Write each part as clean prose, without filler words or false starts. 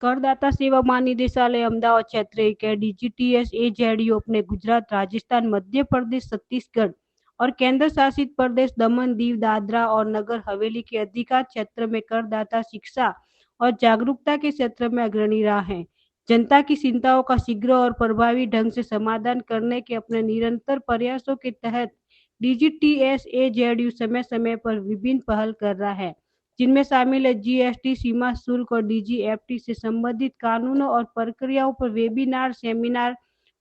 करदाता सेवा महानिदेशालय अमदावाद क्षेत्र के डीजीटीएस एजेडीओ अपने गुजरात, राजस्थान, मध्य प्रदेश, छत्तीसगढ़ और केंद्र शासित प्रदेश दमन दीव दादरा और नगर हवेली के अधिकार क्षेत्र में करदाता शिक्षा और जागरूकता के क्षेत्र में अग्रणी रहा है। जनता की चिंताओं का शीघ्र और प्रभावी ढंग से समाधान करने के अपने निरंतर प्रयासों के तहत डीजीटीएस एजेडीयू समय समय पर विभिन्न पहल कर रहा है, जिनमें शामिल है जीएसटी, सीमा शुल्क और डीजीएफटी से संबंधित कानूनों और प्रक्रियाओं पर वेबिनार, सेमिनार,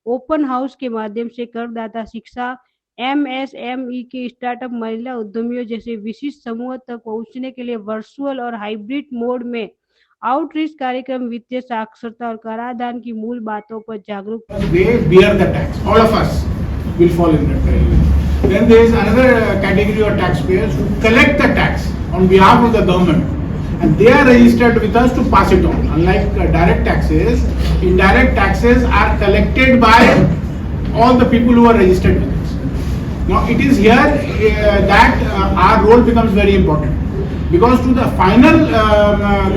ओपन हाउस के माध्यम से करदाता शिक्षा, एमएसएमई के स्टार्टअप, महिला उद्यमियों जैसे विशिष्ट समूह तक पहुंचने के लिए वर्चुअल और हाइब्रिड मोड में आउटरीच कार्यक्रम, वित्तीय साक्षरता और कराधान की मूल बातों पर जागरूकता। They bear the tax. All of us will fall in that category. Then there is another category of taxpayers who collect the tax on behalf of the government, and they are registered with us to pass it on. Unlike direct taxes, indirect taxes are collected by all the people who are registered with us. Now it is here that our role becomes very important. Because to the final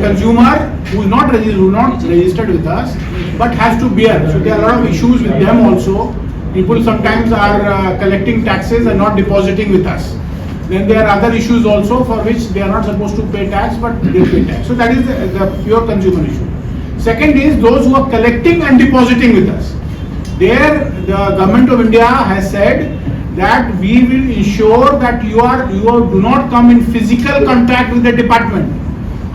consumer who is not registered with us but has to bear, so there are a lot of issues with them also. People sometimes are collecting taxes and not depositing with us. Then there are other issues also for which they are not supposed to pay tax but they pay tax. So that is the pure consumer issue. Second is those who are collecting and depositing with us. There the government of India has said that we will ensure that you do not come in physical contact with the department.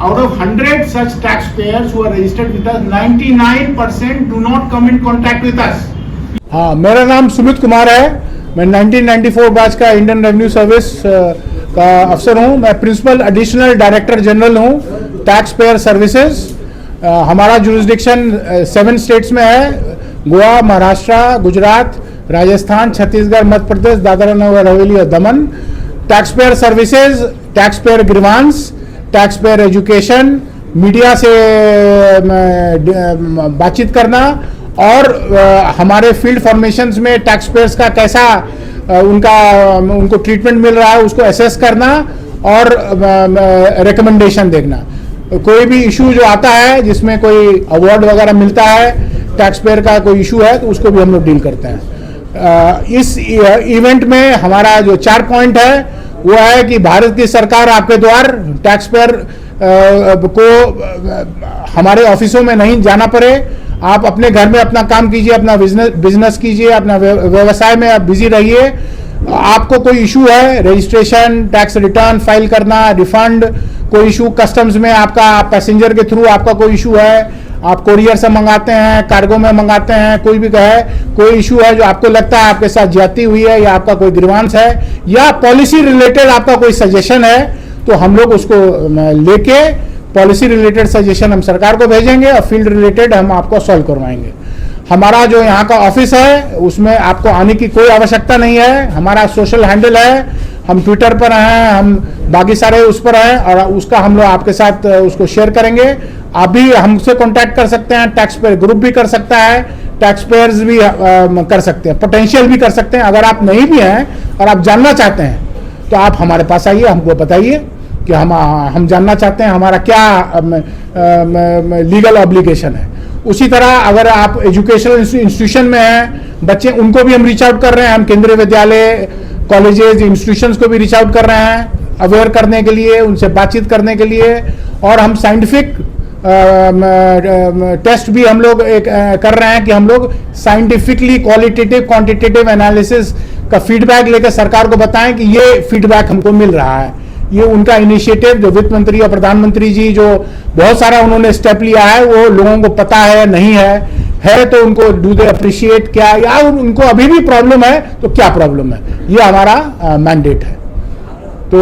Out of 100 such taxpayers who are registered with us, 99% do not come in contact with us. हाँ, मेरा नाम सुमित कुमार है। मैं 1994 batch का Indian revenue service का अफसर हूँ। मैं प्रिंसिपल एडिशनल डायरेक्टर जनरल हूँ टैक्स पेयर सर्विसेज। हमारा जुरिस्डिक्शन 7 स्टेट्स में है, गोवा, महाराष्ट्र, गुजरात, राजस्थान, छत्तीसगढ़, मध्य प्रदेश, दादरा नगर हवेली और दमन। Tax payer services, tax payer grievance, tax payer education, media से बातचीत करना और हमारे फील्ड फॉर्मेशंस में टैक्स पेयर्स का कैसा उनको ट्रीटमेंट मिल रहा है उसको असेस करना और रिकमेंडेशन देना। कोई भी इशू जो आता है जिसमें कोई अवार्ड वगैरह मिलता है, टैक्स पेयर का कोई इशू है तो उसको भी हम लोग डील करते हैं। इस इवेंट में हमारा जो 4 पॉइंट है वो है कि भारत की सरकार आपके द्वार टैक्स पेयर को हमारे ऑफिसों में नहीं जाना पड़े, आप अपने घर में अपना काम कीजिए, अपना बिजनेस कीजिए, अपना व्यवसाय में आप बिजी रहिए। आपको कोई इशू है, रजिस्ट्रेशन, टैक्स रिटर्न फाइल करना, रिफंड, कोई इशू कस्टम्स में आपका पैसेंजर के थ्रू आपका कोई इशू है, आप कोरियर से मंगाते हैं, कार्गो में मंगाते हैं, कोई भी कहे कोई इशू है जो आपको लगता है आपके साथ ज्यादती हुई है या आपका कोई ग्रीवांस है या पॉलिसी रिलेटेड आपका कोई सजेशन है, तो हम लोग उसको लेके पॉलिसी रिलेटेड सजेशन हम सरकार को भेजेंगे और फील्ड रिलेटेड हम आपको सॉल्व करवाएंगे। हमारा जो यहाँ का ऑफिस है उसमें आपको आने की कोई आवश्यकता नहीं है। हमारा सोशल हैंडल है, हम ट्विटर पर हैं, हम बाकी सारे उस पर हैं और उसका हम लोग आपके साथ उसको शेयर करेंगे। आप भी हमसे कांटेक्ट कर सकते हैं, टैक्स पेयर ग्रुप भी कर सकता है, टैक्स पेयर्स भी कर सकते हैं, पोटेंशियल भी कर सकते हैं। अगर आप नहीं भी हैं और आप जानना चाहते हैं तो आप हमारे पास आइए, हमको बताइए कि हम जानना चाहते हैं हमारा क्या लीगल ऑब्लिगेशन है। उसी तरह अगर आप एजुकेशनल इंस्टीट्यूशन में हैं, बच्चे, उनको भी हम रीच आउट कर रहे हैं। हम केंद्रीय विद्यालय, कॉलेजेस, इंस्टीट्यूशंस को भी रीच आउट कर रहे हैं अवेयर करने के लिए, उनसे बातचीत करने के लिए। और हम साइंटिफिक टेस्ट भी हम लोग कर रहे हैं कि हम लोग साइंटिफिकली क्वालिटेटिव क्वांटिटेटिव एनालिसिस का फीडबैक लेकर सरकार को बताएं कि ये फीडबैक हमको मिल रहा है। ये उनका इनिशिएटिव जो वित्त मंत्री और प्रधानमंत्री जी जो बहुत सारा उन्होंने स्टेप लिया है वो लोगों को पता है नहीं है तो उनको डू दे अप्रिशिएट क्या, या उनको अभी भी प्रॉब्लम है तो क्या प्रॉब्लम है, ये हमारा मैंडेट है। तो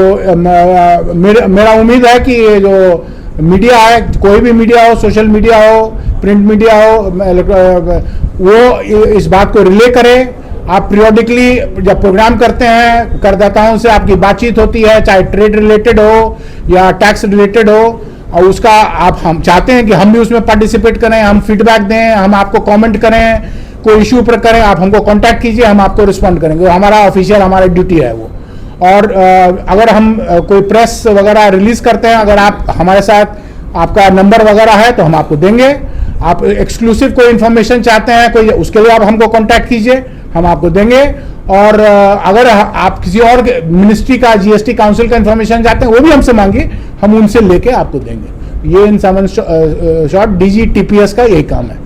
मेरा उम्मीद है कि ये जो मीडिया है, कोई भी मीडिया हो, सोशल मीडिया हो, प्रिंट मीडिया हो, वो इस बात को रिले करे। आप पीरियोडिकली जब प्रोग्राम करते हैं, करदाताओं से आपकी बातचीत होती है, चाहे ट्रेड रिलेटेड हो या टैक्स रिलेटेड हो, और उसका हम चाहते हैं कि हम भी उसमें पार्टिसिपेट करें, हम फीडबैक दें, हम आपको कमेंट करें, कोई इशू पर करें, आप हमको कांटेक्ट कीजिए, हम आपको रिस्पॉन्ड करेंगे। हमारा ऑफिशियल हमारी ड्यूटी है वो। और अगर हम कोई प्रेस वगैरह रिलीज करते हैं, अगर आप हमारे साथ आपका नंबर वगैरह है तो हम आपको देंगे। आप एक्सक्लूसिव कोई इन्फॉर्मेशन चाहते हैं कोई, उसके लिए आप हमको कांटेक्ट कीजिए, हम आपको देंगे। और अगर आप किसी और मिनिस्ट्री का, जीएसटी काउंसिल का इन्फॉर्मेशन चाहते हैं वो भी हमसे मांगिए, हम उनसे लेके आपको देंगे। ये इन 7 शॉर्ट DGTPS का यही काम है।